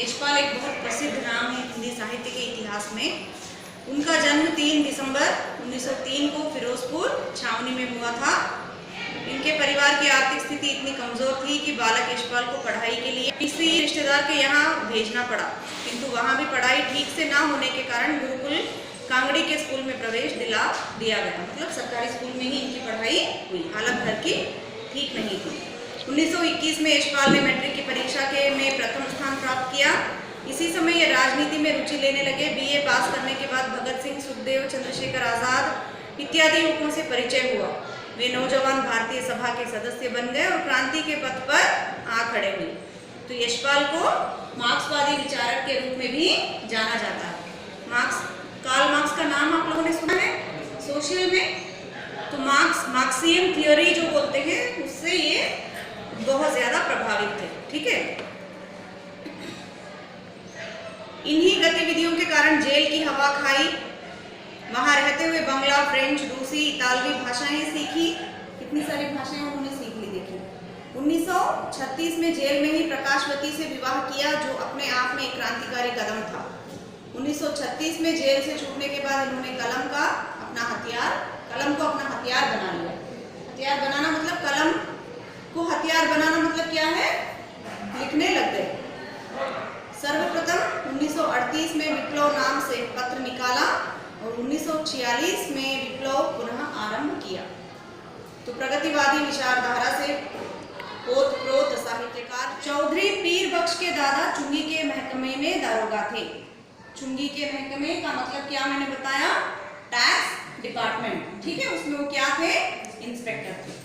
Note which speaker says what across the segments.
Speaker 1: यशपाल एक बहुत प्रसिद्ध नाम है हिंदी साहित्य के इतिहास में। उनका जन्म 3 दिसंबर 1903 को फिरोजपुर छावनी में हुआ था। इनके परिवार की आर्थिक स्थिति इतनी कमजोर थी कि बालक यशपाल को पढ़ाई के लिए किसी रिश्तेदार के यहाँ भेजना पड़ा, किंतु वहाँ भी पढ़ाई ठीक से ना होने के कारण गुरुकुल कांगड़ी के स्कूल में प्रवेश दिला दिया गया। मतलब सरकारी स्कूल में ही इनकी पढ़ाई हुई, हालत घर की ठीक नहीं थी। 1921 में यशपाल ने मैट्रिक की परीक्षा में प्रथम स्थान प्राप्त किया। इसी समय ये राजनीति में रुचि लेने लगे। बीए पास करने के बाद भगत सिंह, सुखदेव, चंद्रशेखर आजाद इत्यादि युवकों से परिचय हुआ। वे नौजवान भारतीय सभा के सदस्य बन गए और क्रांति के पथ पर आ खड़े हुए। तो यशपाल को मार्क्सवादी विचारक के रूप में भी जाना जाता है। कार्ल मार्क्स का नाम आप लोगों ने सुना है सोशल में। तो मार्क्सियन थियोरी जो बोलते हैं, उससे ये बहुत ज्यादा प्रभावित थे। ठीक है, इन्हीं गतिविधियों के कारण जेल की हवा खाई। वहां रहते हुए बंगला, फ्रेंच, रूसी, इतालवी भाषाएं सीखी। कितनी सारी भाषाएं उन्होंने सीख ली। देखिए, 1936 में जेल में ही प्रकाशवती से विवाह किया, जो अपने आप में एक क्रांतिकारी कदम था। 1936 में जेल से छूटने के बाद इन्होंने कलम को अपना हथियार बना लिया। हथियार बनाना मतलब, कलम को हथियार बनाना मतलब क्या है? लिखने लग गए। सर्वप्रथम 1938 में विप्लव नाम से पत्र निकाला और 1946 में विप्लव पुनः आरंभ किया। तो प्रगतिवादी विचारधारा से ओतप्रोत साहित्यकार चौधरी पीर बख्श के दादा चुंगी के महकमे में दारोगा थे। चुंगी के महकमे का मतलब क्या मैंने बताया? Tax department. ठीक है, उसमें वो क्या थे? इंस्पेक्टर थे।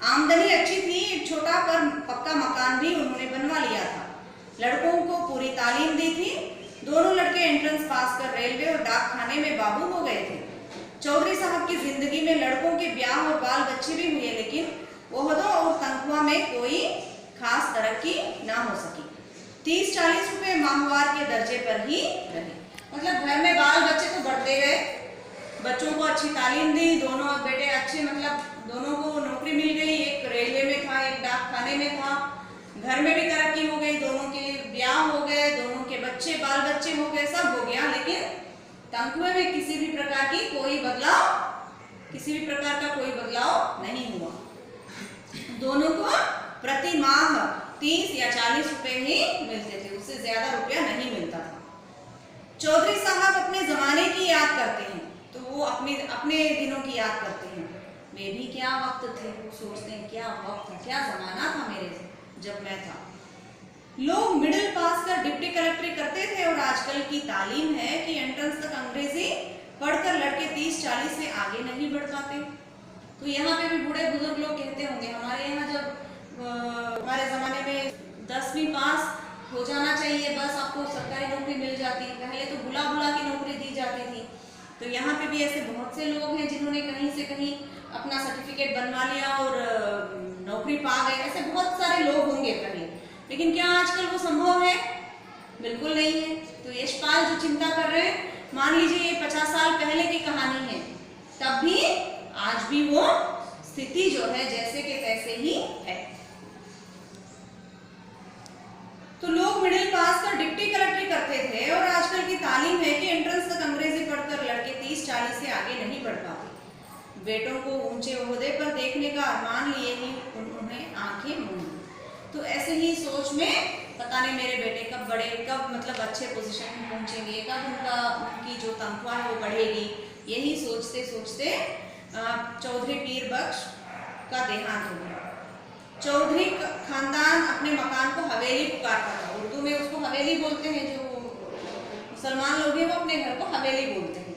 Speaker 1: आमदनी अच्छी थी। एक छोटा पर पक्का मकान भी उन्होंने बनवा लिया था। लड़कों को पूरी तालीम दी थी। दोनों लड़के एंट्रेंस पास कर रेलवे और डाक खाने में बाबू हो गए थे। चौधरी साहब की जिंदगी में लड़कों के ब्याह और बाल बच्चे भी हुए, लेकिन ओहदों और तनख्वाह में कोई खास तरक्की ना हो सकी। 30-40 रुपए माहवार के दर्जे पर ही रहे। मतलब घर में बाल बच्चे तो बढ़ते गए, बच्चों को अच्छी तालीम दी, दोनों बेटे अच्छे, मतलब दोनों को नौकरी मिल गई। एक रेलवे में था, एक डाक खाने में था। घर में भी तरक्की हो गई, दोनों के ब्याह हो गए, दोनों के बच्चे बाल बच्चे हो गए, सब हो गया, लेकिन तनख्वाह में किसी भी प्रकार का कोई बदलाव नहीं हुआ। दोनों को प्रति माह 30 या 40 रुपए ही मिलते थे, उससे ज्यादा रुपया नहीं मिलता था। चौधरी साहब अपने जमाने की याद करते हैं, तो वो अपने दिनों की याद करते हैं। वे भी क्या वक्त थे, वो सोचते हैं क्या वक्त था, क्या जमाना था मेरे जब मैं था। लोग मिडिल पास कर डिप्टी कलेक्टरी करते थे, और आजकल की तालीम है कि एंट्रेंस तक अंग्रेजी पढ़कर लड़के 30-40 से आगे नहीं बढ़ पाते। तो यहाँ पे भी बूढ़े बुजुर्ग लोग कहते होंगे, हमारे यहाँ जब हमारे जमाने में 10वीं पास हो जाना चाहिए, बस आपको सरकारी नौकरी मिल जाती। पहले तो बुला की नौकरी दी जाती थी। तो यहाँ पे भी ऐसे बहुत से लोग हैं जिन्होंने कहीं से कहीं अपना सर्टिफिकेट बनवा लिया और नौकरी पा गए। ऐसे बहुत सारे लोग होंगे पहले, लेकिन क्या आजकल वो संभव है? बिल्कुल नहीं है। तो यशपाल जो चिंता कर रहे हैं, मान लीजिए ये 50 साल पहले की कहानी है, तब भी आज भी वो स्थिति जो है जैसे के तैसे ही है। तो लोग मिडिल पास कर डिप्टी कलेक्टरी करते थे, और आजकल की तालीम है कि एंट्रेंस तक अंग्रेजी पढ़कर लड़के 30-40 से आगे नहीं बढ़ पाते। बेटों को ऊंचे ओहदे पर देखने का अरमान लिए ही उन्होंने आंखें मूंदी। तो ऐसे ही सोच में, पता नहीं मेरे बेटे कब मतलब अच्छे पोजीशन में पहुंचेंगे, कब उनकी जो तनख्वाह है वो बढ़ेगी, यही सोचते सोचते चौधरी पीर बख्श का देहांत हो गया। चौधरी खानदान अपने मकान को हवेली पुकारता था। उर्दू में उसको हवेली बोलते हैं, जो मुसलमान लोग हैं वो अपने घर को हवेली बोलते हैं।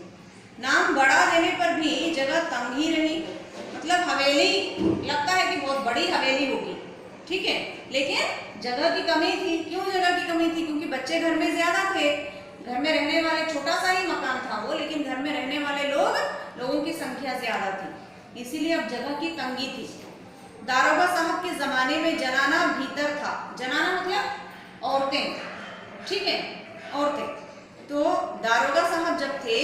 Speaker 1: नाम बड़ा देने पर भी जगह तंग ही रही। मतलब हवेली लगता है कि बहुत बड़ी हवेली होगी, ठीक है, लेकिन जगह की कमी थी। क्यों जगह की कमी थी? क्योंकि बच्चे घर में ज्यादा थे। घर में रहने वाले, छोटा सा ही मकान था वो, लेकिन घर में रहने वाले लोगों की संख्या ज्यादा थी, इसीलिए अब जगह की तंगी थी। दारोगा साहब के जमाने में जनाना भीतर था। जनाना मतलब औरतें, ठीक है, औरतें। तो दारोगा साहब जब थे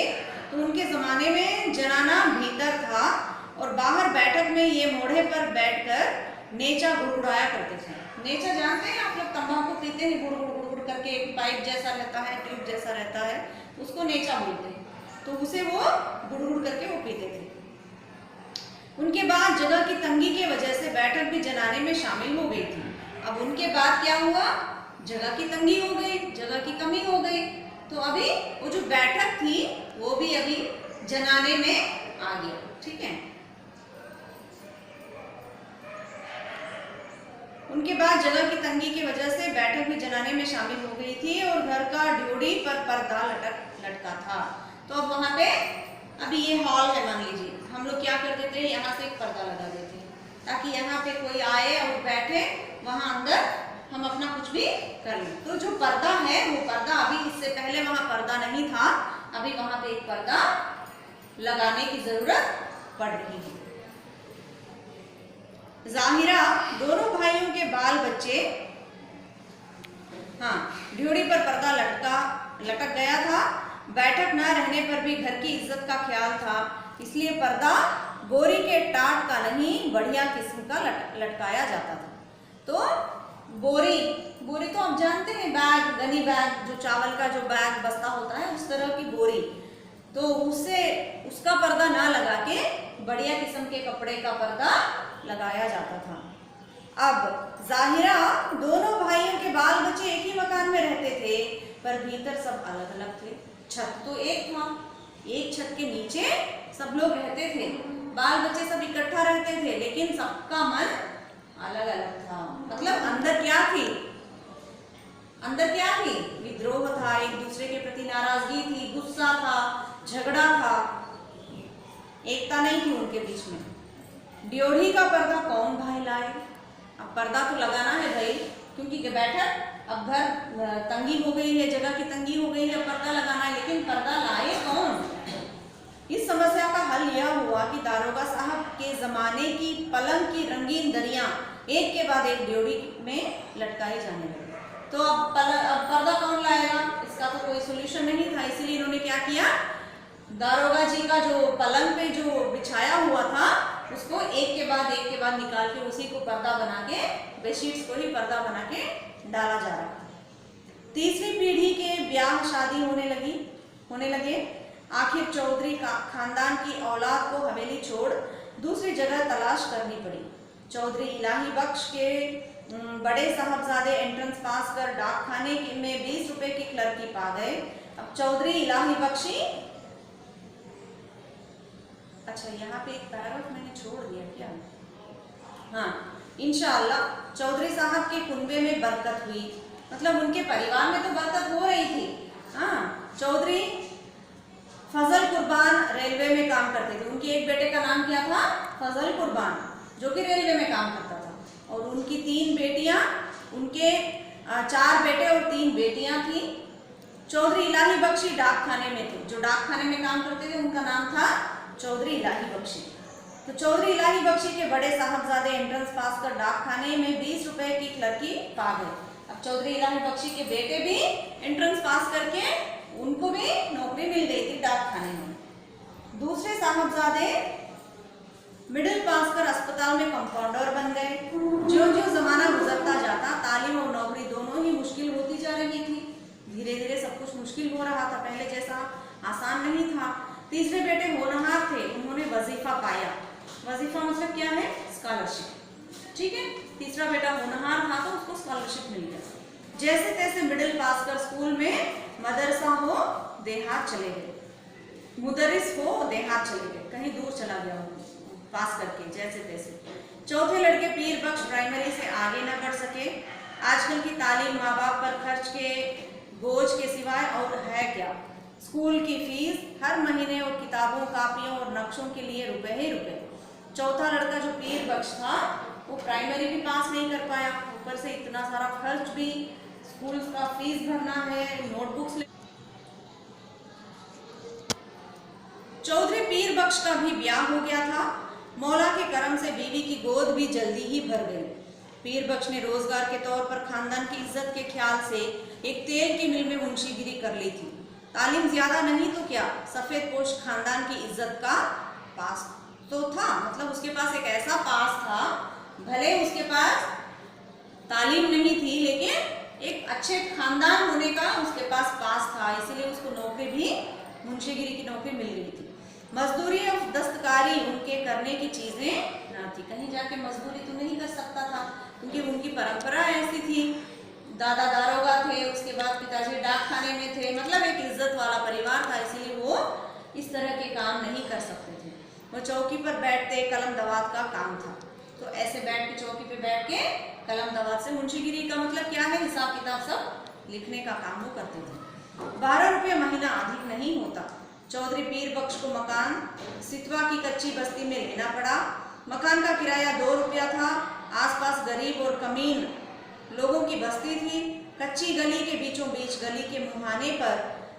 Speaker 1: तो उनके जमाने में जनाना भीतर था, और बाहर बैठक में ये मोढ़े पर बैठकर नेचा गुड़गुड़ाया करते थे। नेचा जानते हैं आप लोग? तंबाकू पीते हैं, गुड़ गुड़ गुड़ गुड़ करके एक पाइप जैसा रहता है, ट्यूब जैसा रहता है, उसको नेचा बोलते हैं। तो उसे वो गुड़ करके वो पीते थे। उनके बाद जगह की तंगी की वजह से बैठक भी जनाने में शामिल हो गई थी। अब उनके बाद क्या हुआ, जगह की तंगी हो गई, जगह की कमी हो गई, तो अभी वो जो बैठक थी वो भी अभी जनाने में आ गया। ठीक है, उनके बाद जगह की तंगी की वजह से बैठक भी जनाने में शामिल हो गई थी और घर का ड्योढ़ी पर पर्दा लटका था। तो अब वहां पे, अभी ये हॉल है मान लीजिए, हम लोग क्या कर देते हैं, यहाँ से एक पर्दा लगा देते हैं ताकि यहाँ पे कोई आए और बैठे, वहां अंदर हम अपना कुछ भी कर लें। तो जो पर्दा है वो पर्दा, अभी इससे पहले वहां पर्दा नहीं था, अभी वहां पे एक पर्दा लगाने की जरूरत पड़ रही है। जाहिरा दोनों भाइयों के बाल बच्चे, हाँ, ड्योढ़ी पर पर्दा लटक गया था। बैठक न रहने पर भी घर की इज्जत का ख्याल था, इसलिए पर्दा बोरी के टाट का नहीं बढ़िया किस्म का लटकाया जाता था। तो बोरी तो आप जानते हैं, बैग, गनी बैग, जो चावल का जो बैग बस्ता होता है, उस तरह की बोरी, तो उसका पर्दा ना लगा के बढ़िया किस्म के कपड़े का पर्दा लगाया जाता था। अब जाहिरा दोनों भाइयों के बाल बच्चे एक ही मकान में रहते थे, पर भीतर सब अलग अलग थे। छत तो एक था, एक छत के नीचे सब लोग रहते थे, बाल बच्चे सब इकट्ठा रहते थे, लेकिन सबका मन अलग अलग था। मतलब अंदर क्या थी, विद्रोह था, एक दूसरे के प्रति नाराजगी थी, गुस्सा था, झगड़ा था, एकता नहीं थी उनके बीच में। ड्योढ़ी का पर्दा कौन भाई लाए? अब पर्दा तो लगाना है भाई, क्योंकि बैठक, अब घर तंगी हो गई है, जगह की तंगी हो गई है, पर्दा लगाना है, लेकिन पर्दा लाए कौन? इस समस्या का हल यह हुआ कि दारोगा साहब के जमाने की पलंग की रंगीन दरियां एक के बाद एक ड्योढ़ी में लटकाई जाने लगी। तो अब पर्दा कौन लाएगा? इसका तो कोई सोल्यूशन नहीं था, इसीलिए इन्होंने क्या किया, दारोगा जी का जो पलंग पे जो बिछाया हुआ था उसको एक के बाद निकाल के उसी को पर्दा बना के, बेडशीट्स को ही पर्दा बना के डाला जा रहा था। तीसरी पीढ़ी के ब्याह शादी होने लगे। आखिर चौधरी खानदान की औलाद को हवेली छोड़ दूसरी जगह तलाश करनी पड़ी। चौधरी इलाही बख्श के बड़े साहबजादे एंट्रेंस पास कर डाकखाने में 20 रुपए की क्लर्की पा गए। अब चौधरी इलाही बख्शी, अच्छा यहाँ पे एक पैराग्राफ मैंने छोड़ दिया क्या? हाँ, इंशाअल्लाह चौधरी साहब के कुनबे में बरकत हुई, मतलब उनके परिवार में तो बरकत हो रही थी। हाँ, चौधरी फजल कुर्बान रेलवे में काम करते थे। उनके एक बेटे का नाम क्या था? फजल कुर्बान, जो कि रेलवे में काम करता था। और उनकी 3 बेटियां, उनके 4 बेटे और 3 बेटियां थी। चौधरी इलाही बख्शी डाकखाने में थे, जो डाकखाने में काम करते थे उनका नाम था चौधरी इलाही बख्शी। तो चौधरी इलाही बख्शी के बड़े साहबजादे एंट्रेंस पास कर डाकखाने में 20 रुपए की क्लर्की पा गए। अब चौधरी इलाही बख्शी के बेटे भी एंट्रेंस पास करके उनको भी नौकरी मिल गई थी डाकखाने में। दूसरे साहबजादे मिडिल पास कर अस्पताल में कंपाउंडर बन गए। जो जमाना गुजरता जाता, तालीम और नौकरी दोनों ही मुश्किल होती जा रही थी। धीरे धीरे सब कुछ मुश्किल हो रहा था, पहले जैसा आसान नहीं था। तीसरे बेटे होनहार थे, उन्होंने वजीफा पाया। वजीफा मतलब क्या है? स्कॉलरशिप। ठीक है, तीसरा बेटा होनहार था तो उसको स्कॉलरशिप मिल गया। जैसे तैसे मिडिल पास कर स्कूल में मदरसा हो देहात चले गए, मुदरिस हो देहात चले गए, कहीं दूर चला गया हो पास करके जैसे तैसे। चौथे लड़के पीर बख्श प्राइमरी से आगे न बढ़ सके। आजकल की तालीम माँ बाप पर खर्च के बोझ के सिवाय और है क्या? स्कूल की फीस हर महीने और किताबों, कापियों और नक्शों के लिए रुपए ही रुपए। चौथा लड़का जो पीर बख्श था वो प्राइमरी भी पास नहीं कर पाया, ऊपर से इतना सारा खर्च भी, स्कूल का फीस भरना है, नोटबुक्स। चौधरी पीर बख्श का भी ब्याह हो गया था। मौला के करम से बीवी की गोद भी जल्दी ही भर गई। पीर बख्श ने रोजगार के तौर पर खानदान की इज्जत के ख्याल से एक तेल की मिल में मुंशीगिरी कर ली थी। तालीम ज्यादा नहीं तो क्या, सफेद पोश खानदान की इज्जत का पास तो था, मतलब उसके पास एक ऐसा पास था, भले उसके पास तालीम नहीं थी लेकिन एक अच्छे खानदान होने का उसके पास था, इसीलिए उसको नौकरी भी, मुंशीगिरी की नौकरी मिल गई थी। मजदूरी और दस्तकारी उनके करने की चीजें ना थी। कहीं जाके मजदूरी तो नहीं कर सकता था, क्योंकि उनकी परंपरा ऐसी थी। दादा दारोगा थे, उसके बाद पिताजी डाक खाने में थे, मतलब एक इज्जत वाला परिवार था, इसीलिए वो इस तरह के काम नहीं कर सकते थे। वो चौकी पर बैठते, कलम दवात का काम था। तो ऐसे बैठ के चौकी पे बैठ के कलम दवात से, मुंशीगिरी का मतलब क्या है, हिसाब किताब सब लिखने का काम वो करते थे। 12 रुपये महीना अधिक नहीं होता। चौधरी पीर बख्श को मकान सितवा की कच्ची बस्ती में लेना पड़ा। मकान का किराया 2 रुपया था। आसपास गरीब और कमीन लोगों की बस्ती थी। कच्ची गली के बीचों बीच गली के मुहाने पर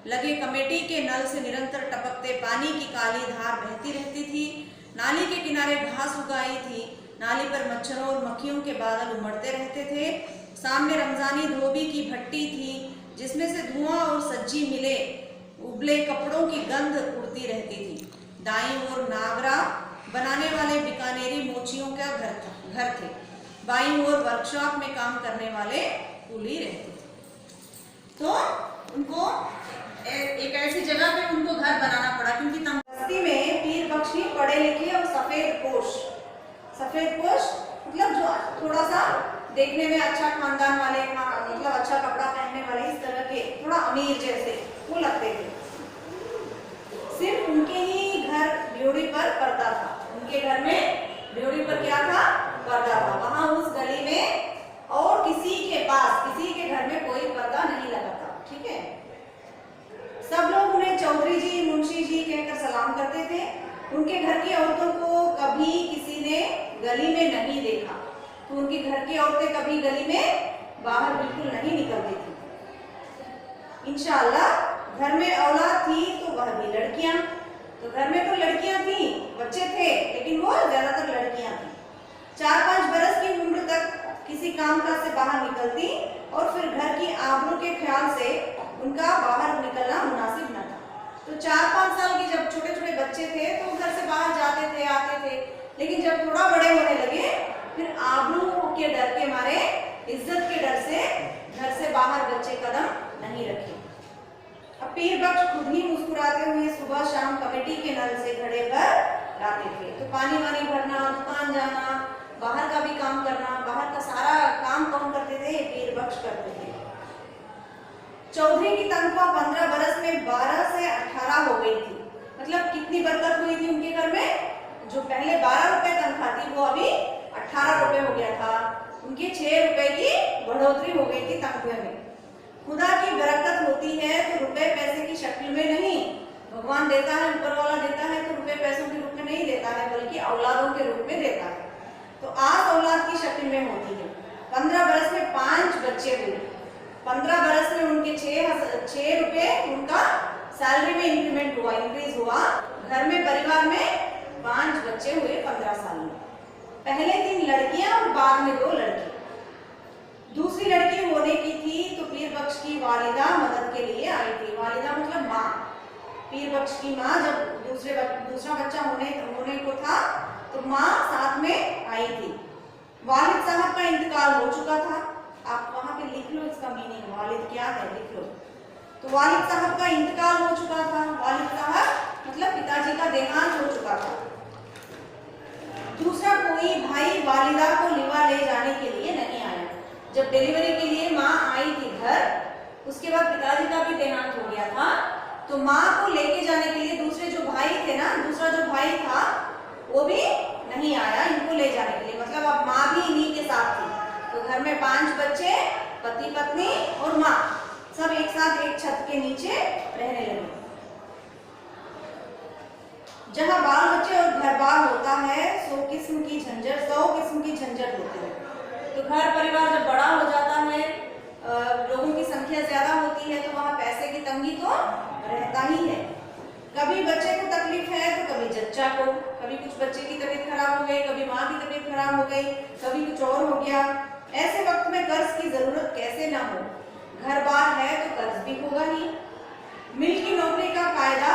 Speaker 1: लगे कमेटी के नल से निरंतर टपकते पानी की काली धार बहती रहती थी। नाली के किनारे घास उगाई थी। नाली पर मच्छरों और मक्खियों के बादल उमड़ते रहते थे। सामने रमजानी धोबी की भट्टी थी, जिसमें से धुआं और सज्जी मिले उबले कपड़ों की गंध उड़ती रहती थी। दाईं ओर नागरा बनाने वाले बीकानेरी मोचियों का घर थे। बाईं ओर वर्कशॉप में काम करने वाले कूली रहते थे। तो उनको एक ऐसी जगह पे उनको घर बनाना पड़ा, क्योंकि बस्ती में पीर बख्श पढ़े लिखे और सफेद पोश मतलब जो थोड़ा सा देखने में अच्छा खानदान वाले, मतलब अच्छा कपड़ा पहनने वाले, इस तरह के थोड़ा अमीर जैसे वो लगते थे। सिर्फ उनके ही घर ड्योढ़ी पर पर्दा था। उनके घर में ड्योढ़ी पर क्या था, पर्दा था। वहां उस गली में और किसी के घर में कोई पर्दा नहीं लगा था। ठीक है, सब लोग उन्हें चौधरी जी, मुंशी जी कहकर सलाम करते थे। उनके घर की औरतों को कभी किसी ने गली में नहीं देखा, तो उनके घर की औरतें कभी गली में बाहर बिल्कुल नहीं निकलती थी। इंशाअल्लाह घर में औलाद थी तो वह भी लड़कियां। तो घर में तो लड़कियां थी, बच्चे थे, लेकिन वो ज्यादातर लड़कियां थी। 4-5 बरस की उम्र तक किसी कामकाज से बाहर निकलती और फिर घर की आबरू के ख्याल से उनका बाहर निकलना मुनासिब न था। तो 4-5 साल के जब छोटे छोटे बच्चे थे तो घर से बाहर जाते थे, आते थे, लेकिन जब थोड़ा बड़े होने लगे फिर आबरू के डर के मारे, इज्जत के डर से घर से बाहर बच्चे कदम नहीं रखे। अब पीर बख्श खुद ही मुस्कुराते हुए सुबह शाम कमेटी के नल से घड़े पर लाते थे। तो पानी वानी भरना, दुकान जाना, बाहर का भी काम करना, बाहर का सारा काम कौन करते थे, पीर बख्श करते थे। चौधरी की तनख्वाह 15 बरस में 12 से 18 हो गई थी। मतलब कितनी बरकत हुई थी उनके घर में, जो पहले 12 रुपए तनख्वाह थी वो अभी 18 रुपए हो गया था। उनके 6 रुपए की बढ़ोतरी हो गई थी तनख्वाह में। खुदा की बरकत होती है तो रुपए पैसे की शक्ल में नहीं, भगवान देता है, ऊपर वाला देता है तो रुपए पैसों के रूप में नहीं देता है, बल्कि औलादों के रूप में देता है। तो आज औलाद की शक्ल में होती है। 15 बरस में 5 बच्चे हुए। 15 बरस में उनके 6 रुपए उनका सैलरी में इंक्रीज हुआ। घर में परिवार में 5 बच्चे हुए 15 साल में। पहले 3 लड़कियां और बाद में 2 लड़के। दूसरी लड़की होने की थी तो पीर बख्श की वालिदा मदद के लिए आई थी। वालिदा मतलब माँ। पीर बख्श की माँ जब दूसरा बच्चा होने को था तो माँ साथ में आई थी। वालिद साहब का इंतकाल हो चुका था। आप वहां पे लिख लो इसका मीनिंग, वालिद क्या है लिख लो। तो वालिद साहब का इंतकाल हो चुका था। वालिद साहब मतलब पिताजी का देहांत हो चुका था। दूसरा कोई भाई वालिदा को लिवा ले जाने के लिए नहीं आया। जब डिलीवरी के लिए माँ आई थी घर, उसके बाद पिताजी का भी देहांत हो गया था, तो माँ को लेके जाने के लिए दूसरे जो भाई थे ना, दूसरा जो भाई था वो भी नहीं आया इनको ले जाने के लिए। मतलब अब माँ भी इन्हीं के साथ थी। तो घर में 5 बच्चे, पति पत्नी और माँ, सब एक साथ एक छत के नीचे रहने लगे। जहाँ बाल बच्चे और घर बार होता है 100 किस्म की झंझट होती है। तो घर परिवार जब बड़ा हो जाता है, लोगों की संख्या ज्यादा होती है, तो वहाँ पैसे की तंगी तो रहता ही है। कभी बच्चे को तकलीफ है तो कभी जच्चा को, कभी कुछ बच्चे की तबीयत खराब हो गई, कभी माँ की तबीयत खराब हो गई, कभी कुछ और हो गया। ऐसे वक्त में कर्ज की जरूरत कैसे ना हो। घर बार है तो कर्ज भी होगा ही। मिल की नौकरी का कायदा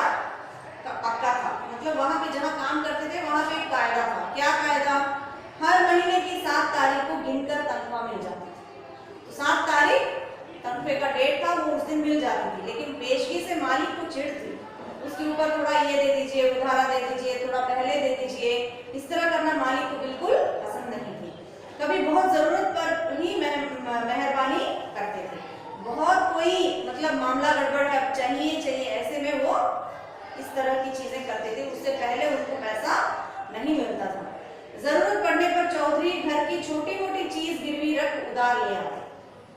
Speaker 1: पक्का था। मतलब वहां पे जहाँ काम करते थे वहां पे एक कायदा था। क्या कायदा? हर महीने की 7 तारीख को गिनकर तनख्वाह मिल जाती थी। तो 7 तारीख रुपए का डेट था वो उस दिन मिल जाती थी, लेकिन पेशगी से मालिक को चिढ़ थी, उसके ऊपर थोड़ा ये दे दीजिए, उधारा दे दीजिए, थोड़ा पहले दे दीजिए, इस तरह करना मालिक को बिल्कुल पसंद नहीं थी। कभी बहुत जरूरत पर ही मेहरबानी करते थे, बहुत कोई मतलब मामला गड़बड़ है, चाहिए चाहिए, ऐसे में वो इस तरह की चीजें करते थे, उससे पहले उनको पैसा नहीं मिलता था। जरूरत पड़ने पर चौधरी घर की छोटी मोटी चीज गिरवी रख उधार ले आते,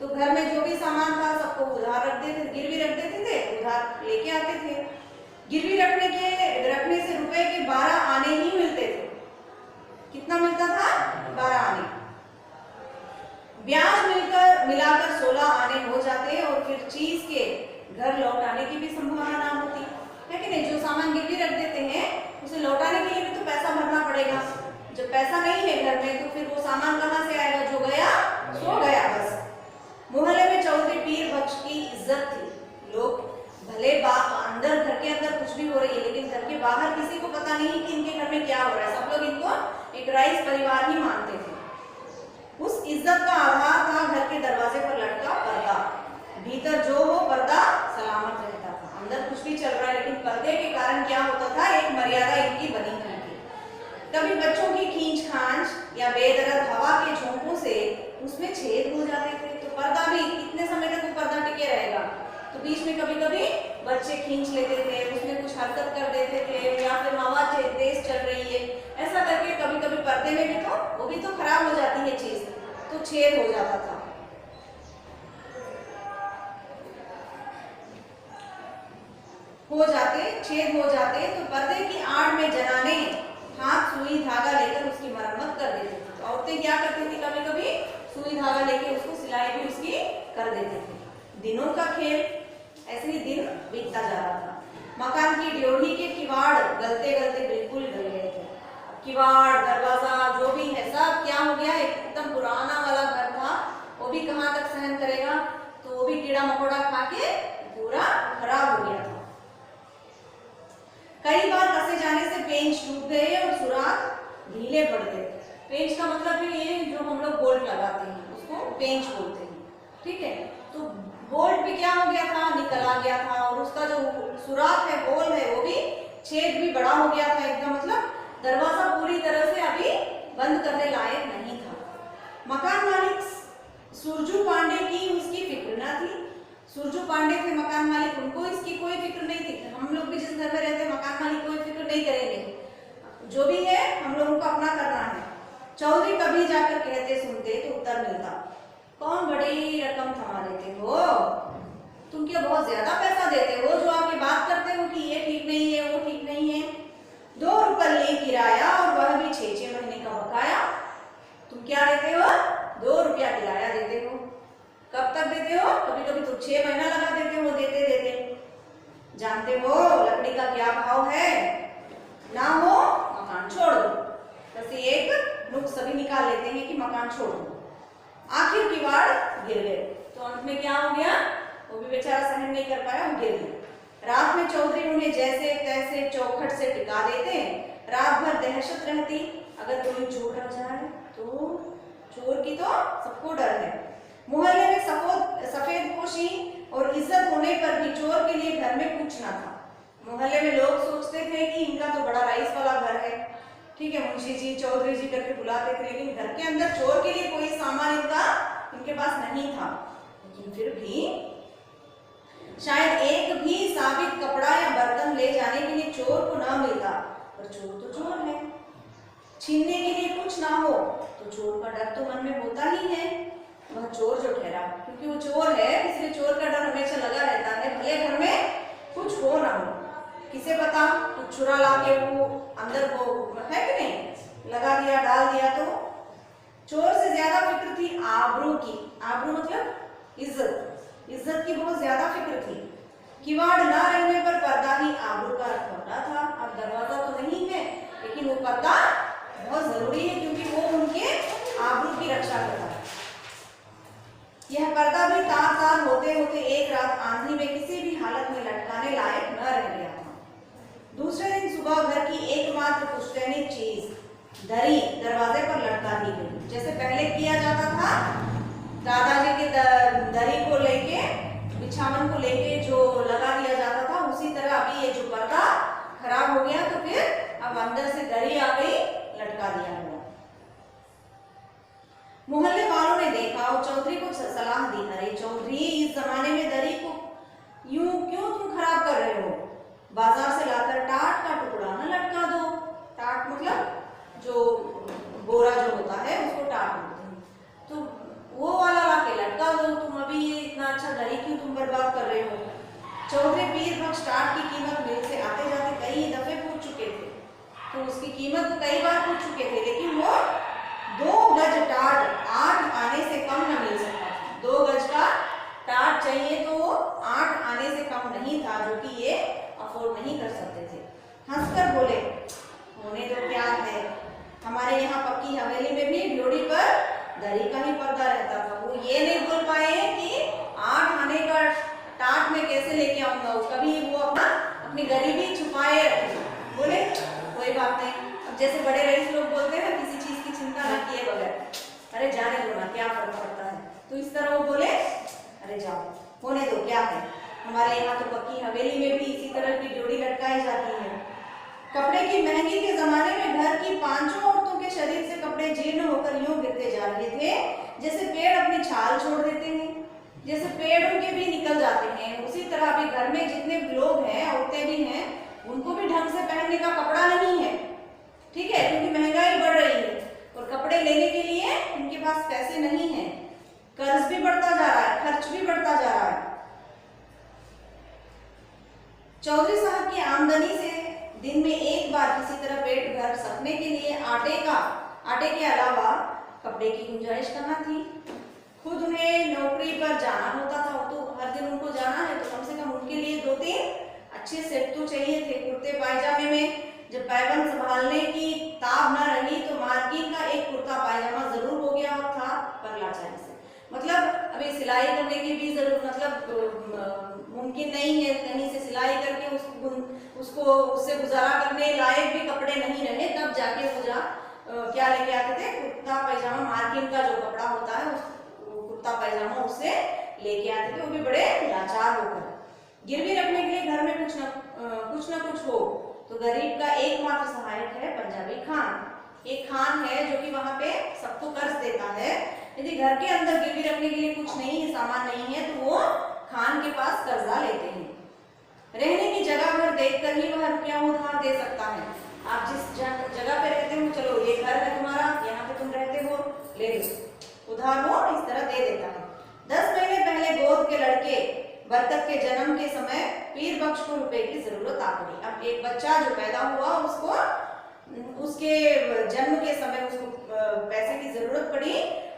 Speaker 1: तो घर में जो भी सामान था सबको उधार रख देते, गिरवी रख देते थे, उधार लेके आते थे। गिरवी रखने से रुपए के 12 आने ही मिलते थे। कितना मिलता था? 12 आने। ब्याज मिलाकर 16 आने हो जाते और फिर चीज के घर लौट आने की भी संभावना ना होती है कि नहीं। जो सामान गिरवी रख देते हैं उसे लौटाने के लिए भी तो पैसा भरना पड़ेगा, जब पैसा नहीं है घर में तो फिर वो सामान कहाँ से आएगा? जो गया सो गया बस। मोहल्ले में चौधरी पीर बख्श की इज्जत थी, लोग भले अंदर घर के अंदर कुछ भी हो रही है, लेकिन घर के बाहर किसी को पता नहीं कि इनके घर में क्या हो रहा है, सब लोग इनको एक रईस परिवार ही मानते थे। उस इज्जत का आधार था घर के दरवाजे पर लटका पर्दा, भीतर जो हो पर्दा सलामत रहता था। अंदर कुछ भी चल रहा है लेकिन पर्दे के कारण क्या होता था? एक मर्यादा इनकी बनी हुई थी। कभी बच्चों की खींच खांच या बेदरद हवा के झोंकों से उसमें छेद हो जाते थे, तो पर्दा भी कितने समय तक वो पर्दा टिके रहेगा? तो बीच में कभी कभी बच्चे खींच लेते थे, उसमें कुछ हरकत कर देते थे, या फिर हवा तेज चल रही है, ऐसा करके कभी कभी पर्दे में भी तो वो भी तो खराब हो जाती है चीज, तो छेद हो जाता था। छेद हो जाते तो पर्दे की आड़ में जनाने हाथ सुई धागा लेकर उसकी मरम्मत कर देते थे। तो औरतें क्या करती थी? कभी कभी सुई धागा लेके उसको सिलाई भी उसकी कर देते थे। दिनों का खेल, ऐसे ही दिन बीतता जा रहा था। मकान की ड्योढ़ी के किवाड़ गलते गलते बिल्कुल गल गए थे। किवाड़ दरवाजा जो भी है सब क्या हो गया? एकदम पुराना वाला घर था, वो भी कहाँ तक सहन करेगा? तो वो भी कीड़ा मकोड़ा खा के पूरा खराब हो गया था। कई बार कसे जाने से पेंच टूट गए और सुराख ढीले पड़ गए। पेंच का मतलब भी ये जो हम लोग बोल्ट लगाते हैं उसको पेंच बोलते हैं, ठीक है। तो बोल्ट भी क्या हो गया था? निकल आ गया था, और उसका जो सुराख है, होल है, वो भी छेद भी बड़ा हो गया था एकदम, मतलब दरवाजा पूरी तरह से अभी बंद करने लायक नहीं था। मकान मालिक सुरजू पांडे की उसकी फिक्र न थी। सुरजू पांडे थे मकान मालिक, उनको इसकी कोई फिक्र नहीं थी। हम लोग भी जिस घर में रहते हैं मकान मालिक कोई फिक्र नहीं करेंगे, जो भी है हम लोगों को अपना करना है। चौधरी कभी जाकर कहते सुनते तो उत्तर मिलता, कौन बड़ी रकम थमा देते हो तुम, क्या बहुत ज्यादा पैसा देते हो जो आके बात करते हो कि ये ठीक नहीं है वो ठीक नहीं है। 2 रुपये किराया और वह भी 6-6 महीने का बकाया। तुम क्या देते हो? 2 रुपया किराया देते हो। कब तक देते हो? कभी कभी तो 6 महीना लगा देते हो देते देते। जानते हो लकड़ी का क्या भाव है? ना हो मकान छोड़ दो। बस एक नुक्स सभी निकाल लेते हैं कि मकान छोड़ दो। आखिर किवाड़ गिर गए, तो अंत में क्या हो गया? वो भी बेचारा सहन नहीं कर पाया, वो गिर गया। रात में चौधरी उन्हें जैसे तैसे चौखट से टिका देते। रात भर दहशत रहती, अगर कोई चोर आ जाए तो। चोर की तो सबको डर है। मोहल्ले में सफेद पोशी और इज्जत होने पर भी चोर के लिए घर में कुछ ना था। मोहल्ले में लोग सोचते थे कि इनका तो बड़ा रईस वाला घर है, ठीक है, मुंशी जी चौधरी जी करके बुलाते थे, लेकिन घर के अंदर चोर के लिए कोई सामान इनके पास नहीं था। लेकिन फिर भी शायद एक भी साबित कपड़ा या बर्तन ले जाने के लिए चोर को ना मिलता, पर चोर तो चोर है। छीनने के लिए कुछ ना हो तो चोर का डर तो मन में होता ही है। वह चोर जो ठहरा, क्योंकि वो चोर है इसलिए चोर का डर हमेशा लगा रहता है, भले घर में कुछ हो ना हो। किसे पता कुछ चुरा ला के वो अंदर वो है कि नहीं लगा दिया डाल दिया। तो चोर से ज्यादा फिक्र थी आबरू की। आबरू मतलब इज्जत की बहुत ज्यादा फिक्र थी। किवाड़ ना रहने पर पर्दा ही आबरू का रखवाला था। अब दरवाजा तो नहीं है लेकिन वो पर्दा बहुत जरूरी है, क्योंकि वो उनके आबरू की रक्षा करता है। यह पर्दा भी तार तार होते होते एक रात आंधी में किसी भी हालत में लटकाने लायक न रह गया था। दूसरे दिन सुबह घर की एकमात्र पुश्तैनी चीज दरी दरवाजे पर लटका दी गई। जैसे पहले किया जाता था, दादाजी के दरी को लेके बिछावन को लेके जो लगा दिया जाता था, उसी तरह अभी ये जो पर्दा खराब हो गया तो फिर अब अंदर से दरी आ गई, लटका दिया गया। मोहल्ले वालों ने देखा और चौधरी को सलाह दी, अरे चौधरी, इस जमाने में दरी को यूं क्यों तुम खराब कर रहे हो? बाजार से लाकर टाट का टुकड़ा न लटका दो। टाट मतलब जो बोरा जो होता है उसको टाट बोलते हैं, तो वो वाला लाके लटका दो। तुम अभी ये इतना अच्छा दरी क्यों तुम बर्बाद कर रहे हो? चौधरी पीर बख्श टाट की कीमत मिल से आते जाते कई दफे पूछ चुके थे, तो उसकी कीमत तो कई बार पूछ चुके थे, लेकिन वो 2 गज टाट 8 आने से कम न मिल सकता था। 2 गज का टाट चाहिए तो 8 आने से कम नहीं था, जो कि ये अफोर्ड नहीं कर सकते थे। हंसकर बोले, होने तो क्या है, हमारे यहाँ पक्की हवेली में भी ड्योढ़ी पर दरी का ही पर्दा रहता था। वो ये नहीं बोल पाए कि 8 आने का टाट में कैसे लेके आऊंगा, कभी वो अपनी गरीबी छुपाए रखे। बोले कोई बात नहीं, अब जैसे बड़े रईस लोग बोलते हैं ना, किसी चीज की चिंता न किए बगैर, अरे जाने दो ना, क्या फर्क पड़ता है। तो इस तरह वो बोले, अरे जाओ, होने दो, क्या है, हमारे यहाँ तो पक्की हवेली में भी इसी तरह की ड्योढ़ी लटकाई जाती है। कपड़े की महंगी के जमाने में घर की 5 औरतों के शरीर से कपड़े जीर्ण होकर यूं गिरते जा रहे थे जैसे पेड़ अपनी छाल छोड़ देते हैं, जैसे पेड़ उनके भी निकल जाते हैं। उसी तरह अभी घर में जितने लोग हैं, औरतें भी हैं, उनको भी ढंग से पहनने का कपड़ा नहीं है, ठीक है, क्योंकि महंगाई बढ़ रही है और कपड़े लेने के लिए उनके पास पैसे नहीं है। कर्ज भी बढ़ता जा रहा है, खर्च भी बढ़ता जा रहा है। चौधरी साहब की आमदनी से दिन में एक बार किसी तरह पेट भर सकने के लिए आटे के अलावा कपड़े की गुंजाइश कहाँ थी। खुद उन्हें नौकरी पर जाना होता था, तो हर दिन उनको जाना है तो कम से कम उनके लिए 2-3 अच्छे सेट तो चाहिए थे। कुर्ते पायजामे में जब पैबंद संभालने की ताब न रही तो मार्किन का एक कुर्ता पायजामा जरूर हो गया और था पर लाचारी से, मतलब अभी सिलाई करने की भी जरूर मतलब मुमकिन नहीं है, कहीं से सिलाई करके उसको उससे गुजारा करने लायक भी कपड़े नहीं रहे, तब जाके वो क्या लेके आते थे, कुर्ता पायजामा, मार्किन का जो कपड़ा होता है उस कुर्ता पायजामा उससे लेके आते थे, वो भी बड़े लाचार होकर। गिरवी रखने के लिए घर में कुछ ना कुछ हो तो गरीब का एकमात्र सहायक है पंजाबी खान। एक खान है जो कि वहां पे सबको कर्ज देता है। यदि घर के अंदर गिरवी रखने के लिए कुछ नहीं है, सामान नहीं है, तो वो खान के पास कर्जा लेते हैं। रहने की जगह घर देखकर ही वह रुपया उधार दे सकता है। आप जिस जगह पे रहते हो, चलो ये घर है तुम्हारा, यहाँ पे तुम रहते हो, ले लो, उधार वो इस तरह दे देता है। 10 महीने पहले गोद के लड़के बरकत के जन्म के समय पीर बख्श को रुपए की जरूरत आ पड़ी। अब एक बच्चा जो पैदा हुआ उसके जन्म के समय उसको पैसे की जरूरत पड़ी।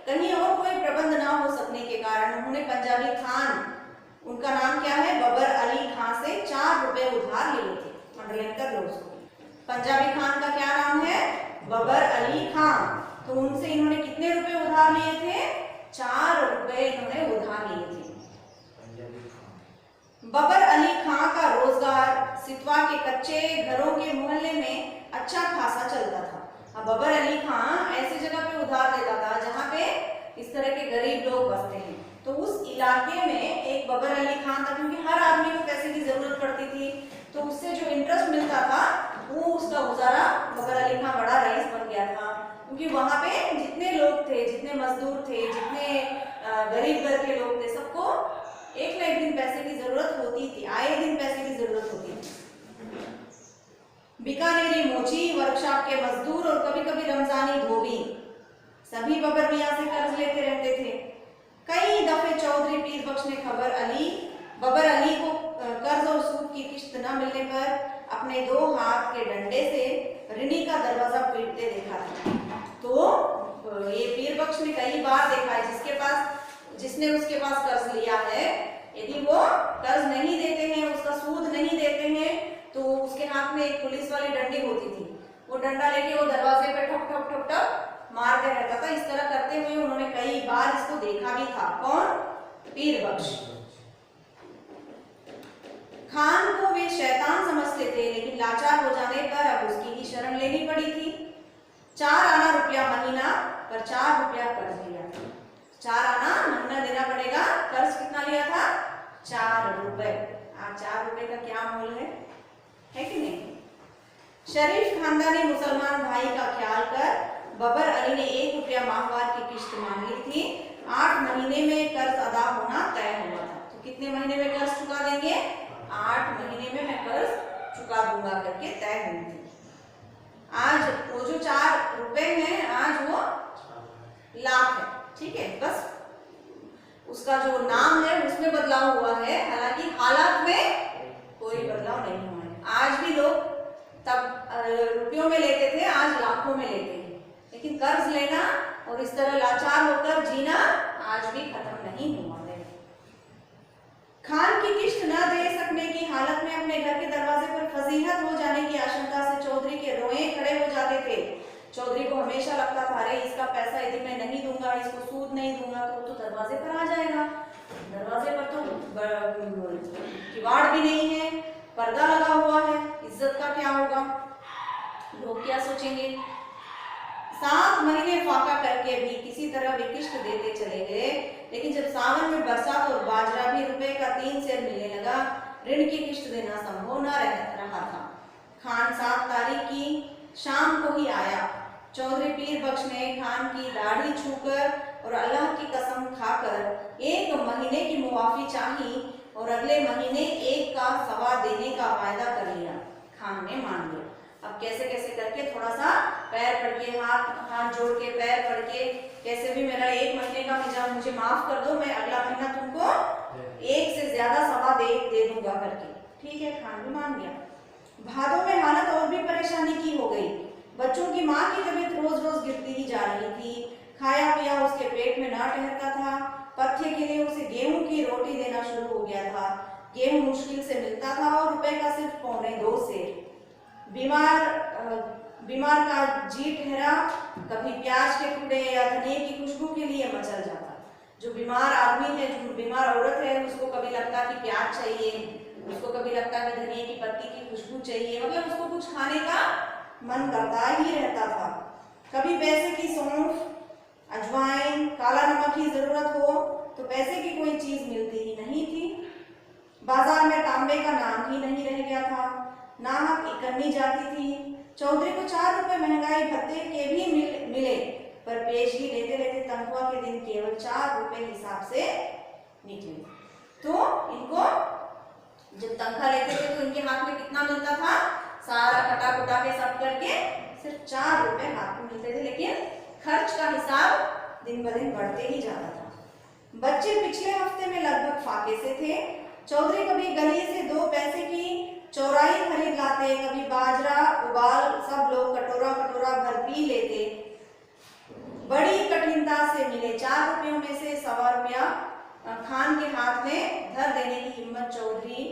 Speaker 1: कहीं और कोई प्रबंध ना हो सकने के कारण उन्होंने पंजाबी खान, उनका नाम क्या है, बबर अली खान से 4 रुपए उधार लिए थे। अंडरलाइन कर लो उसको। पंजाबी खान का क्या नाम है, बबर अली खान। तो उनसे इन्होंने कितने रुपए उधार लिए थे, 4 रुपए इन्होंने उधार लिए थे। बबर अली खां का रोजगार सितवा के कच्चे घरों के मोहल्ले में अच्छा खासा चलता था। अब बबर अली खां ऐसी जगह पे उधार देता था जहाँ पे इस तरह के गरीब लोग बसते हैं। तो उस इलाके में एक बबर अली खान था, क्योंकि हर आदमी को पैसे की जरूरत पड़ती थी, तो उससे जो इंटरेस्ट मिलता था वो उसका गुजारा, बबर अली खान बड़ा रईस बन गया था। क्योंकि वहाँ पे जितने लोग थे, जितने मजदूर थे, जितने गरीब घर के लोग थे, सबको एक न एक दिन पैसे की जरूरत होती थी, आए दिन पैसे की जरूरत होती थी। बीकानेरी मोची, वर्कशॉप के मजदूर और कभी कभी रमजानी धोबी, सभी बबर मियाँ से कर्ज लेते रहते थे। कई दफे चौधरी पीर बख्श ने बबर अली को कर्ज और सूद की किश्त न मिलने पर अपने 2 हाथ के डंडे से ऋणी का दरवाजा पीटते देखा था। तो ये पीर बख्श ने कई बार देखा है, जिसने उसके पास कर्ज लिया है, यदि वो कर्ज नहीं देते हैं, उसका सूद नहीं देते हैं, तो उसके हाथ में एक पुलिस वाली डंडी होती थी, वो डंडा लेके वो दरवाजे पे ठप ठप ठप ठप मारते रहता था। इस तरह करते हुए उन्होंने कई बार इसको देखा भी था। कौन, पीर बख्श। खान को वे शैतान समझते थे, लेकिन लाचार हो जाने पर अब उसकी ही शरण लेनी पड़ी थी। 4 आना रुपया महीना पर 4 रुपया कर्ज लिया था। 4 आना महीना देना पड़ेगा। कर्ज कितना लिया था, 4 रुपए। आज 4 रुपए का क्या मूल्य है कि नहीं? शरीफ खानदानी मुसलमान भाई का ख्याल कर बबर अली ने 1 रुपया माहवार की किश्त मांगी थी। 8 महीने में कर्ज अदा होना तय हुआ था। तो कितने महीने में कर्ज चुका देंगे? 8 महीने में मैं कर्ज चुका दूंगा करके तय हुई थी। आज वो जो 4 रुपए हैं, आज वो लाख है। ठीक है, बस उसका जो नाम है उसमें बदलाव हुआ है, हालांकि हालात में कोई बदलाव नहीं हुआ है। आज भी लोग तब रुपयों में लेते थे, आज लाखों में लेते हैं, लेकिन कर्ज लेना और इस तरह लाचार होकर जीना आज भी खत्म नहीं हुआ है। खान की किश्त न दे सकने की हालत में अपने घर के दरवाजे पर फजीहत हो जाने की आशंका से चौधरी के रोए खड़े हो जाते थे। चौधरी को हमेशा लगता था, अरे इसका पैसा यदि मैं नहीं दूंगा, इसको सूद नहीं दूंगा तो दरवाजे पर आ जाएगा। दरवाजे पर तो किवाड़ भी नहीं है, पर्दा लगा हुआ है, इज्जत का क्या होगा, लोग क्या सोचेंगे। 7 महीने फाका करके भी किसी तरह वे किश्त देते चले गए, लेकिन जब सावन में बरसात और बाजरा भी रुपए का 3 सेर मिलने लगा, ऋण की किश्त देना संभव न रहा था। खान 7 तारीख की शाम को ही आया। चौधरी पीर बख्श ने खान की दाढ़ी छूकर और अल्लाह की कसम खाकर 1 महीने की मुआफी चाही और अगले महीने 1 का सवा देने का वायदा कर लिया। खान ने मान लिया। अब कैसे कैसे करके थोड़ा सा पैर पड़ के, हाथ जोड़ के, पैर पड़ के, कैसे भी मेरा 1 महीने का मुझे माफ कर दो, मैं अगला महीना तुमको 1 से ज्यादा सवा दे दूंगा करके। ठीक है, खान भी मान गया। भादों में हालत और भी परेशानी की हो गई। बच्चों की माँ की तबीयत रोज रोज गिरती ही जा रही थी। खाया पिया उसके पेट में ना ठहरता था। पथ्य के लिए उसे गेहूं की रोटी देना शुरू हो गया था। गेहूं मुश्किल से मिलता था और रुपए का सिर्फ 1.25 सेर। बीमार का जी ठहरा कभी प्याज के टुकड़े या धनिए की खुशबू के लिए मचल जाता। जो बीमार आदमी है, जो बीमार औरत है, उसको कभी लगता कि प्याज चाहिए, उसको कभी लगता कि धनिए की पत्ती की खुशबू चाहिए, मतलब उसको कुछ खाने का मन करता ही रहता था। कभी पैसे की सौंफ, अजवाइन, काला नमक की जरूरत हो तो पैसे की कोई चीज मिलती ही नहीं थी। बाजार में तांबे का नाम ही नहीं रह गया था। नाहक इकन्नी जाती थी। चौधरी को 4 रुपए महंगाई भत्ते के भी मिले, पर पेशगी लेते लेते तनख्वाह के दिन केवल 4 रुपए हिसाब से निकले। तो इनको जब तनख्वाह लेते थे तो इनके हाथ में कितना मिलता था? सारा कटा कुटा के सब करके सिर्फ 4 रुपए हाथ में मिलते थे, लेकिन खर्च का हिसाब दिन ब दिन बढ़ते ही जाता था। बच्चे पिछले हफ्ते में लगभग फाके से थे। चौधरी कभी गली से 2 पैसे की चौराई खरीद लाते, कभी बाजरा उबाल सब लोग कटोरा कटोरा भर पी लेते। बड़ी कठिनता से मिले 4 रुपयों में से सवा रुपया खान के हाथ में धर देने की हिम्मत चौधरी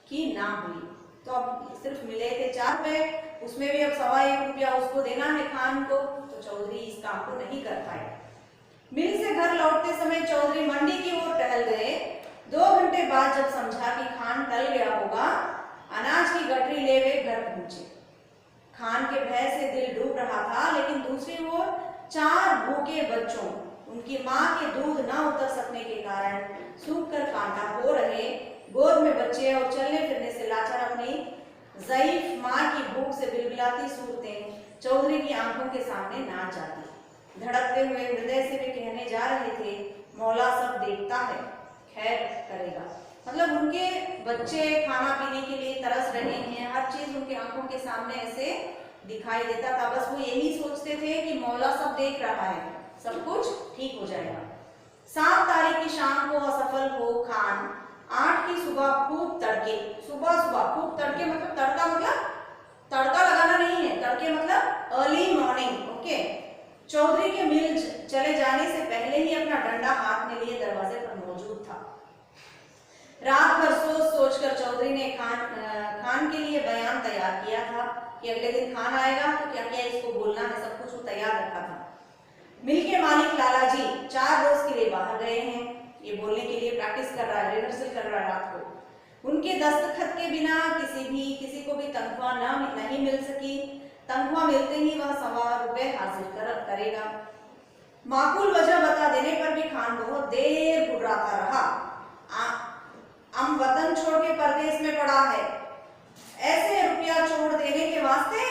Speaker 1: की ना हुई। तो अब सिर्फ मिले थे 4 रुपए, उसमें भी अब सवा 1 रुपया उसको देना है खान को, तो चौधरी इस काम को नहीं कर पाए। मिल से घर लौटते समय चौधरी मंडी की ओर टहल गए। 2 घंटे बाद जब समझा कि खान टल गया होगा, अनाज की गठरी ले वे घर पहुंचे। खान के भय से दिल डूब रहा था, लेकिन दूसरी ओर 4 भूखे बच्चों, उनकी मां के दूध न उतर सकने के कारण सूख कर कांटा हो रहे गोद में बच्चे और चलने फिरने से लाचार अपनी ज़ईफ मां की भूख से बिलबिलाती सूरतें चौधरी की आंखों के सामने नाच जाती। धड़कते हुए हृदय से वे कहने जा रहे थे, मौला सब देखता है, खैर करेगा। मतलब उनके बच्चे खाना पीने के लिए तरस रहे हैं, हर चीज उनकी आंखों के सामने ऐसे दिखाई देता था। बस वो यही सोचते थे कि मौला सब देख रहा है, सब कुछ ठीक हो जाएगा। 7 तारीख की शाम को असफल हो खान 8 की सुबह खूब तड़के, सुबह खूब तड़के मतलब तड़का मतलब तड़का लगाना नहीं है, तड़के मतलब अर्ली मॉर्निंग। ओके, चौधरी के मिल चले जाने से पहले ही अपना डंडा हाथ में लिए दरवाजे पर मौजूद था। रात भर सोच कर चौधरी ने खान के लिए बयान तैयार किया था कि अगले दिन खान आएगा तो क्या क्या इसको बोलना है, सब कुछ वो तैयार रखा था। मिल के मालिक लालाजी 4 रोज के लिए बाहर गए हैं। ये बोलने के लिए प्रैक्टिस कर रहा है, रिहर्सल कर रहा है रात को। उनके दस्तखत के बिना किसी को भी तनख्वाह नहीं मिल सकी। तनख्वाह मिलते ही वह सवा रुपए हासिल करेगा। माकूल वजह बता देने पर भी खान बहुत देर घुर्राता रहा। हम वतन छोड़ के परदेश में पड़ा है, ऐसे रुपया छोड़ देने के वास्ते,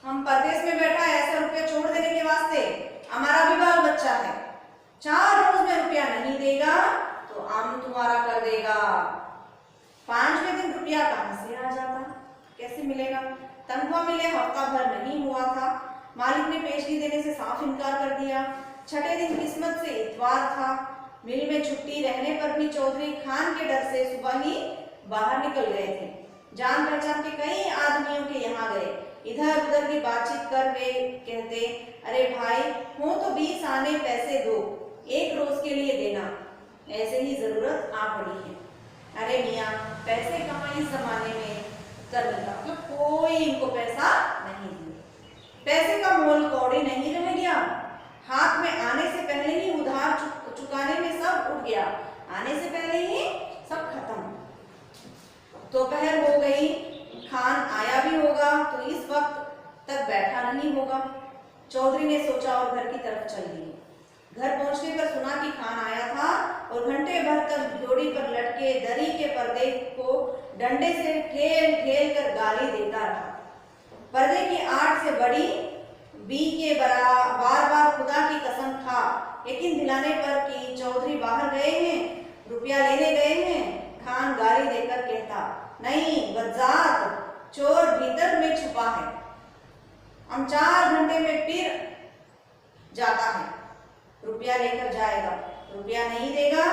Speaker 1: हम परदेश में बैठा है ऐसा रुपया छोड़ देने के वास्ते, हमारा भी बाल बच्चा है, 4 रोज में रुपया नहीं देगा तो हम तुम्हारा कर देगा। 5वें दिन रुपया कहां से आ जाता, कैसे मिलेगा? तनख्वाह मिले हफ्ता भर नहीं हुआ था, मालिक ने पेशगी देने से साफ इनकार कर दिया। 6ठे दिन किस्मत से इतवार था, मिल में छुट्टी रहने पर भी चौधरी खान के डर से सुबह ही बाहर निकल गए थे। जान पहचान के कई आदमियों के यहाँ गए, इधर उधर की बातचीत कर वे कहते, अरे भाई हो तो 20 आने पैसे दो, 1 रोज के लिए देना, ऐसे ही जरूरत आ पड़ी है। अरे मियाँ पैसे कहाँ इस जमाने में करने का, मतलब कोई इनको पैसा नहीं दिए, पैसे का मोल कौड़ी नहीं रह गया, हाथ में आने से पहले ही उधार चुकाने में सब उठ गया, आने से पहले ही सब खत्म। दोपहर हो गई, खान आया भी होगा तो इस वक्त तक बैठा नहीं होगा। चौधरी ने सोचा और घर की तरफ चल दिए। घर पहुंचने पर सुना कि खान आया था और घंटे भर तक ड्योढ़ी पर लटके दरी के पर्दे को डंडे से ठेल ठेल कर गाली देता रहा। पर्दे की आड़ से बड़ी बी के बार बार खुदा की कसम खा यकीन दिलाने पर कि चौधरी बाहर गए हैं, रुपया लेने गए हैं। खान गाली देकर कहता, नहीं बदजात, चोर भीतर में छुपा है, हम 4 घंटे में फिर जाता है, रुपया लेकर जाएगा, रुपया नहीं देगा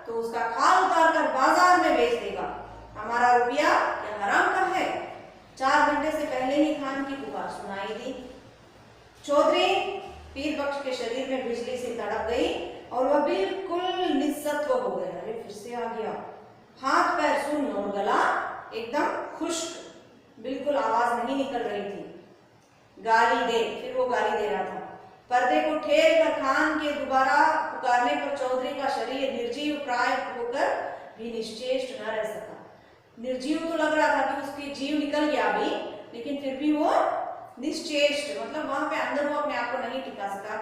Speaker 1: तो उसका खाल उतार कर बाजार में बेच देगा, हमारा रुपया क्या हराम का है। 4 घंटे से पहले ही खान की पुकार सुनाई दी। चौधरी पीर बख्श के शरीर में बिजली से तड़प गई और वह बिल्कुल निस्सत्व हो गया। अरे फिर से आ गया, हाथ पैर सुन्न और गला एकदम खुश्क, बिल्कुल आवाज नहीं निकल रही थी। गाली दे, फिर वो गाली दे रहा था। पर्दे को ठेल कर खान के दोबारा पुकारने पर चौधरी का शरीर निर्जीव प्राय होकर भी निश्चेष्ट न रह सका। निर्जीव तो लग रहा था कि उसकी जीव निकल गया अभी, लेकिन फिर भी वो निश्चेष्ट, मतलब वहां पे अंदर वो अपने आप को नहीं टिका सका,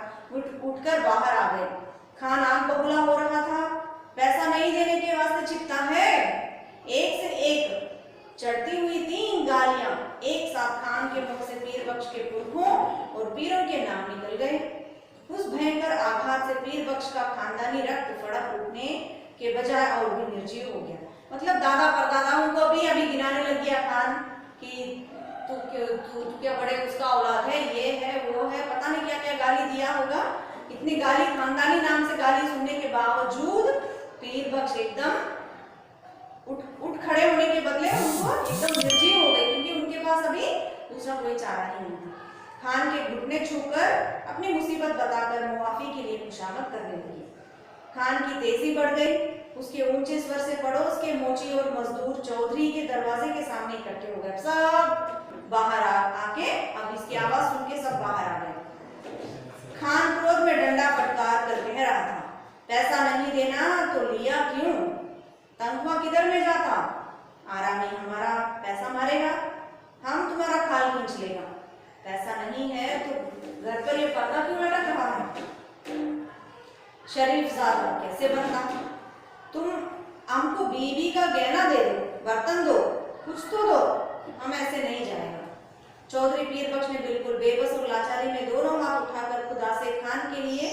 Speaker 1: उठकर बाहर आ गए। खान आंख बबूला हो रहा था, पैसा नहीं देने के वास्ते चिपता है। एक से एक चढ़ती हुई 3 गालियां एक साथ खान के मुंह से पीर बख्श के पुरखों और पीरों के नाम निकल गए। उस भयंकर आघात से पीर बख्श का खानदानी रक्त फड़क उठने के बजाय और भी निर्जीव हो गया। मतलब दादा परदादाओं को भी अभी गिनाने लग गया खान कि तू क्या बड़े उसका औलाद है, ये है वो है, पता नहीं क्या क्या गाली दिया होगा। इतनी गाली, खानदानी नाम से गाली सुनने के बावजूद पीर बख्श एकदम उठ खड़े होने के बदले उनको एकदम निर्जीव हो गए, क्योंकि उनके पास अभी दूसरा कोई चारा ही नहीं था। खान के घुटने छूकर अपनी मुसीबत बताकर मुआफी के लिए खुशामद करने लगी। खान की तेजी बढ़ गई, उसके ऊंचे स्वर से पड़ोस के मोची और मजदूर चौधरी के दरवाजे के सामने इकट्ठे हो गए। सब बाहर आके, अब इसकी आवाज सुन के सब बाहर आ गए। खान क्रोध में डंडा फटकार कर कह रहा था, पैसा नहीं देना तो लिया क्यों, तनख्वाह किधर में जाता, आरामी हमारा पैसा मारेगा, हम तुम्हारा खाल खींच लेगा, पैसा नहीं है तो घर पर ये पर्दा क्यों लटक रहा है, शरीफ ज़ादा कैसे बनता, तुम हमको बीवी का गहना दे दो, बर्तन दो, कुछ तो दो, हम ऐसे नहीं जाएगा। चौधरी पीर बख्श ने बिल्कुल बेबस और लाचारी में दोनों हाथ उठाकर खुदा से खान के लिए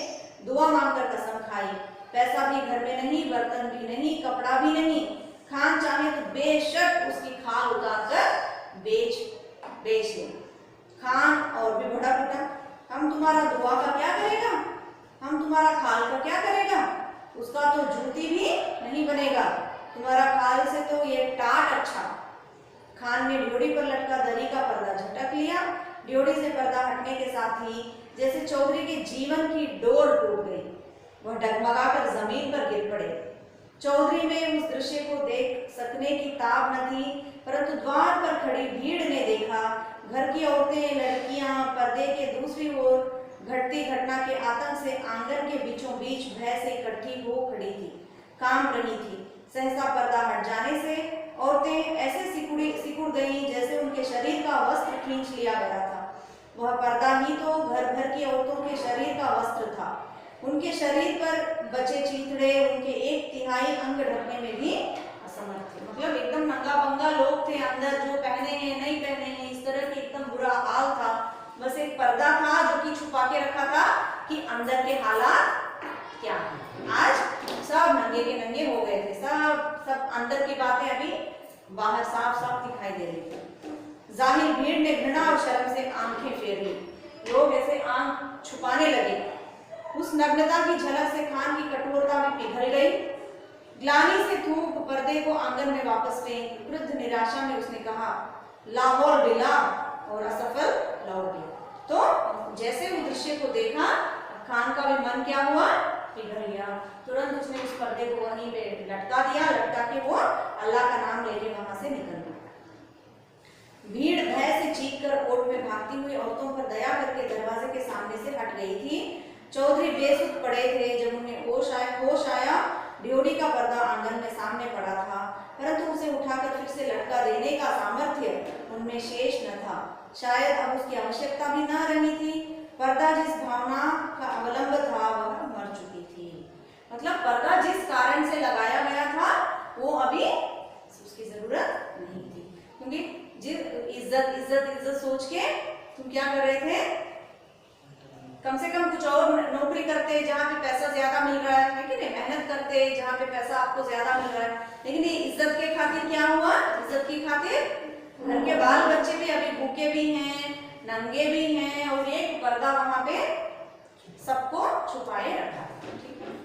Speaker 1: दुआ मांगकर कसम खाई। पैसा भी घर में नहीं, बर्तन भी नहीं, कपड़ा भी नहीं, खान चाहे तो बेशक उसकी खाल उतार कर बेच ले। खान और भी बड़ा फटा, हम तुम्हारा दुआ का क्या करेगा, हम तुम्हारा खाल का क्या करेगा, उसका तो जूती भी नहीं बनेगा, तुम्हारा खाल से तो ये टाट अच्छा। खान ने ड्योढ़ी पर लटका दरी का पर्दा झटक लिया। ड्योढ़ी से पर्दा हटने के साथ ही जैसे चौधरी के जीवन की डोर टूट गई, वह डगमगाकर जमीन पर गिर पड़े। चौधरी में उस दृश्य को देख सकने की ताब न थी, परंतु द्वार पर खड़ी भीड़ ने देखा। घर की औरतें, लड़कियां पर्दे के दूसरी ओर घटती घटना के आतंक से आंगन के बीचों बीच भय से इकट्ठी हो खड़ी थी, काम रही थी। सहसा पर्दा हट जाने से औरतें ऐसे सिकुड़ गईं जैसे उनके शरीर का वस्त्र खींच लिया गया था। वह पर्दा ही तो घर भर की औरतों के शरीर का वस्त्र था। उनके शरीर पर बचे चीथड़े उनके 1/3 अंग ढकने में भी असमर्थ असमर्थ थे। मतलब एकदम नंगा पंगा लोग थे अंदर, जो पहने हैं नहीं पहने हैं इस तरह की एकदम बुरा हाल था। बस एक पर्दा था जो कि छुपा के रखा था कि अंदर के हालात क्या है। आज सब नंगे के नंगे हो गए थे, सब अंदर की बातें अभी बाहर साफ साफ दिखाई दे रही थी। जाहिर भीड़ ने घृणा और शर्म से आंखें फेर ली, लोग ऐसे आंख छुपाने लगे। उस नग्नता की झलक से खान की कठोरता भी पिघल गई। ग्लानि से थूक पर्दे को आंगन में वापस फेंक वृद्ध निराशा में उसने कहा, लाहौर बिला, और असफल लौट गया। तो जैसे वो दृश्य को देखा, खान का भी मन क्या हुआ, पिघल गया। तुरंत उसने उस पर्दे को वहीं पे लटका दिया, लटका के वो अल्लाह का नाम लेके वहां से निकल गया। भीड़ भय से चीख कर कोर्ट में भागती हुई औरतों पर दया करके दरवाजे के सामने से हट गई थी। चौधरी बेसुध पड़े थे। जब उन्हें होश आया, ड्योढ़ी का पर्दा आंगन में सामने पड़ा था, परंतु उसे उठाकर फिर से लटका देने का सामर्थ्य उनमें शेष न था। शायद अब उसकी आवश्यकता भी न रही थी। पर्दा जिस भावना का अवलंब था वह मर चुकी थी। मतलब पर्दा जिस कारण से लगाया गया था वो अभी उसकी जरूरत नहीं थी, क्योंकि इज्जत सोच के तुम क्या कर रहे थे, कम से कम कुछ और नौकरी करते जहाँ पे पैसा ज्यादा मिल रहा है कि नहीं, मेहनत करते जहाँ पे पैसा आपको ज्यादा मिल रहा है। लेकिन ये इज्जत के खातिर क्या हुआ, इज्जत की खातिर घर के बाल बच्चे भी अभी भूखे भी हैं, नंगे भी हैं, और एक पर्दा वहां पे सबको छुपाए रखा। ठीक है।